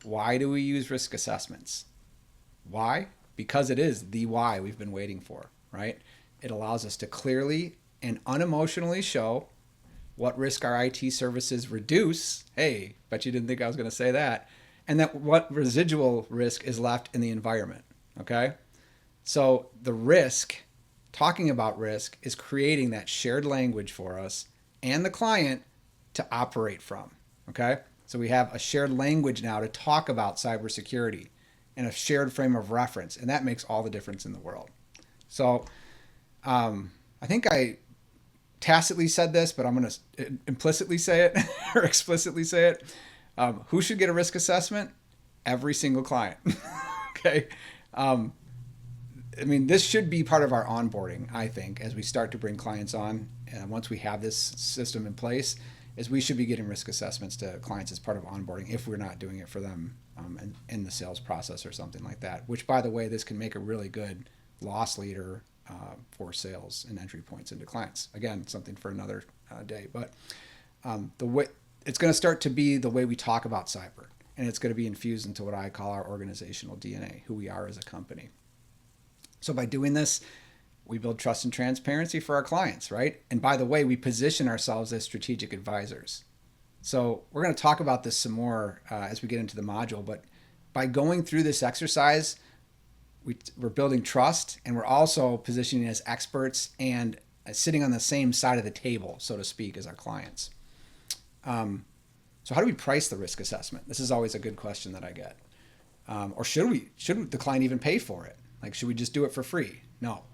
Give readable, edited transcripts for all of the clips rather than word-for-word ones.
why do we use risk assessments? Why? Because it is the why we've been waiting for, right? It allows us to clearly and unemotionally show what risk our IT services reduce. Hey, bet you didn't think I was going to say that. And that what residual risk is left in the environment. Okay? So the risk, talking about risk, is creating that shared language for us and the client to operate from. Okay? So we have a shared language now to talk about cybersecurity and a shared frame of reference. And that makes all the difference in the world. So I think I tacitly said this, but I'm going to implicitly say it or explicitly say it. Who should get a risk assessment? Every single client. Okay. I mean, this should be part of our onboarding, I think, as we start to bring clients on. And once we have this system in place, is we should be getting risk assessments to clients as part of onboarding if we're not doing it for them in the sales process or something like that. Which, by the way, this can make a really good loss leader for sales and entry points into clients. Again, something for another day. But the way it's going to start to be the way we talk about cyber, and it's going to be infused into what I call our organizational DNA, who we are as a company. So by doing this, we build trust and transparency for our clients, right? And by the way, we position ourselves as strategic advisors. So we're going to talk about this some more as we get into the module, but by going through this exercise, we're building trust, and we're also positioning as experts and sitting on the same side of the table, so to speak, as our clients. So how do we price the risk assessment? This is always a good question that I get. Or should the client even pay for it? Like, should we just do it for free? No.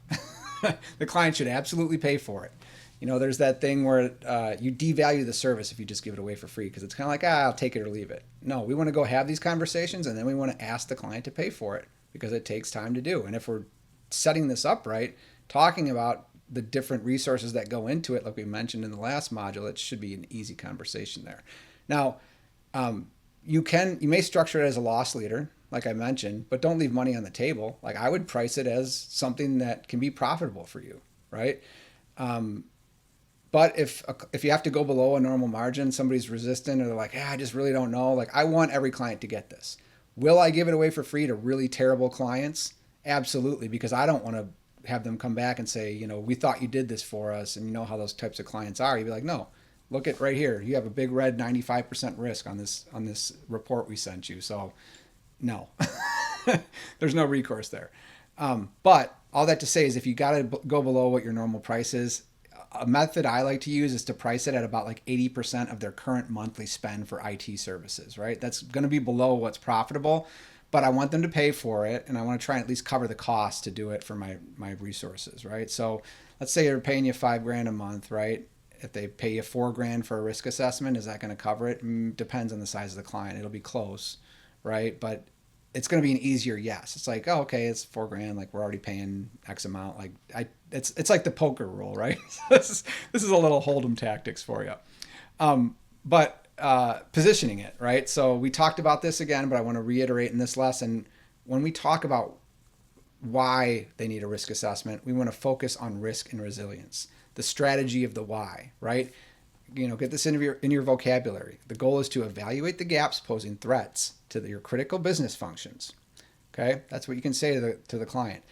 The client should absolutely pay for it. You know, there's that thing where you devalue the service if you just give it away for free, because it's kind of like, I'll take it or leave it. No, we want to go have these conversations, and then we want to ask the client to pay for it, because it takes time to do. And if we're setting this up right, talking about the different resources that go into it, like we mentioned in the last module, it should be an easy conversation there. Now, you may structure it as a loss leader, like I mentioned, but don't leave money on the table. Like, I would price it as something that can be profitable for you, right? But if you have to go below a normal margin, somebody's resistant, or they're like, I just really don't know. Like, I want every client to get this. Will I give it away for free to really terrible clients? Absolutely, because I don't want to have them come back and say, we thought you did this for us, and you know how those types of clients are. You'd be like, no, look at right here. You have a big red 95% risk on this report we sent you. So no, there's no recourse there. But all that to say is, if you got to go below what your normal price is, a method I like to use is to price it at about like 80% of their current monthly spend for IT services, right? That's going to be below what's profitable, but I want them to pay for it, and I want to try and at least cover the cost to do it for my resources, right? So let's say they're paying you $5,000 a month, right? If they pay you $4,000 for a risk assessment, is that going to cover it? Depends on the size of the client. It'll be close, right? But it's going to be an easier yes. It's like, oh, okay, it's $4,000. Like, we're already paying X amount. Like, it's like the poker rule, right? this is a little hold'em tactics for you. But positioning it, right? So we talked about this again, but I want to reiterate in this lesson, when we talk about why they need a risk assessment, we want to focus on risk and resilience, the strategy of the why, right? Get this in your vocabulary. The goal is to evaluate the gaps posing threats to your critical business functions. Okay, that's what you can say to the client.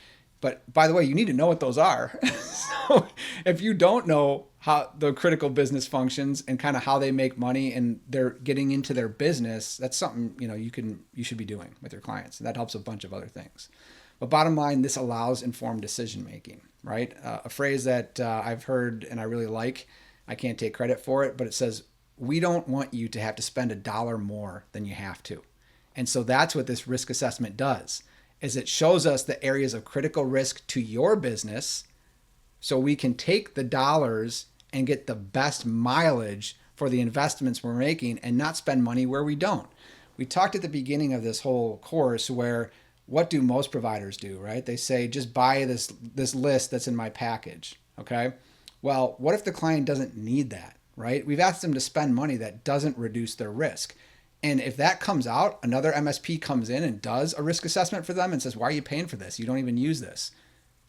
But by the way, you need to know what those are. So if you don't know how the critical business functions and kind of how they make money and they're getting into their business, that's something you should be doing with your clients. And that helps a bunch of other things. But bottom line, this allows informed decision making, right? A phrase that I've heard and I really like. I can't take credit for it, but it says, we don't want you to have to spend $1 more than you have to. And so that's what this risk assessment does, is it shows us the areas of critical risk to your business so we can take the dollars and get the best mileage for the investments we're making and not spend money where we don't. We talked at the beginning of this whole course where what do most providers do, right? They say, just buy this list that's in my package, okay? Well, what if the client doesn't need that, right? We've asked them to spend money that doesn't reduce their risk. And if that comes out, another MSP comes in and does a risk assessment for them and says, why are you paying for this? You don't even use this.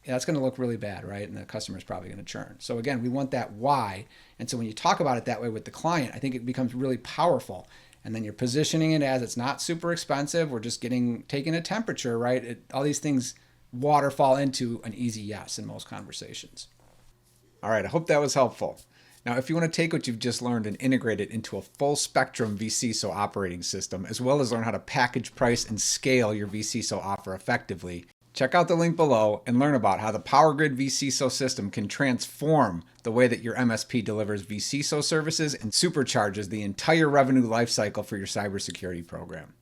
Yeah, that's going to look really bad, right? And the customer's probably going to churn. So again, we want that why. And so when you talk about it that way with the client, I think it becomes really powerful. and then you're positioning it as it's not super expensive. We're just taking a temperature, right? All these things waterfall into an easy yes in most conversations. All right, I hope that was helpful. Now, if you want to take what you've just learned and integrate it into a full spectrum vCISO operating system, as well as learn how to package, price, and scale your vCISO offer effectively, check out the link below and learn about how the PowerGrid vCISO system can transform the way that your MSP delivers vCISO services and supercharges the entire revenue lifecycle for your cybersecurity program.